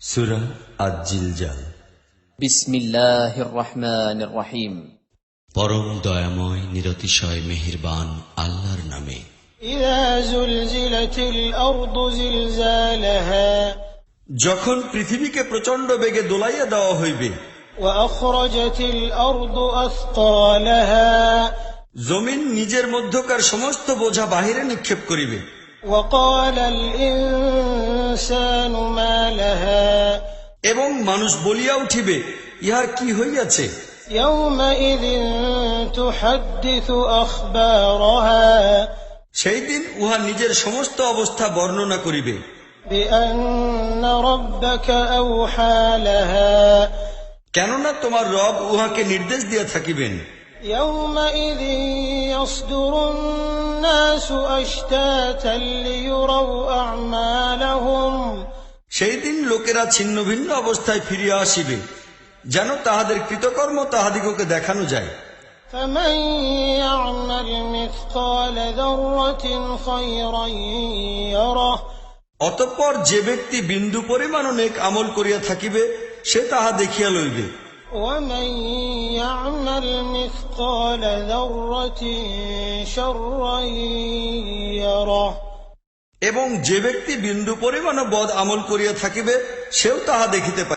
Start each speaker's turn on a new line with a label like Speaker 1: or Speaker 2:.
Speaker 1: সূরা আজ-জিলজাল।
Speaker 2: বিসমিল্লাহির রহমানির রহিম।
Speaker 1: পরম দয়াময় নিরতিশয় মেহেরবান আল্লাহর নামে।
Speaker 3: ইযা যুলজিলাতিল আরদু জিলজালাহা,
Speaker 1: যখন পৃথিবীকে প্রচন্ড বেগে দোলাইয়া দেওয়া হইবে।
Speaker 3: ওয়া আখরাজাতিল আরদু আসকালাহা,
Speaker 1: জমিন নিজের মধ্যকার সমস্ত বোঝা বাহিরে নিক্ষেপ করিবে।
Speaker 3: ওয়া ক্বালাল ইনসানু মা লাহা,
Speaker 1: এবং মানুষ বলিয়া উঠিবে, ইহার কি হইয়াছে?
Speaker 3: ইয়াওমাইযিন তুহাদ্দিসু আখবারাহা,
Speaker 1: সেই দিন উহা নিজের সমস্ত অবস্থা বর্ণনা করিবে।
Speaker 3: বিআন্না রাব্বাকা আওহা লাহা,
Speaker 1: কেননা তোমার রব উহাকে নির্দেশ দিয়া থাকিবেন।
Speaker 3: ইয়াওমাইযিন ইয়াসদুরুন নাসু আশতাতান লিয়ুরাউ আ'মালাহুম,
Speaker 1: সেই দিন লোকেরা ছিন্ন ভিন্ন অবস্থায় ফিরিয়া আসিবে, যেন তাহাদের কৃতকর্ম তাহাদিগকে দেখানো যায়।
Speaker 3: فمن يعمل مثقال ذرة خيرا يره,
Speaker 1: অতঃপর যে ব্যক্তি বিন্দু পরিমাণ নেক আমল করিয়া থাকিবে, সে তাহা দেখিয়া লইবে।
Speaker 3: ومن يعمل مثقال ذرة شرا يره,
Speaker 1: এবং যে ব্যক্তি বিন্দু পরিমাণ বদ আমল করিয়া থাকিবে, সেও তাহা দেখিতে পায়।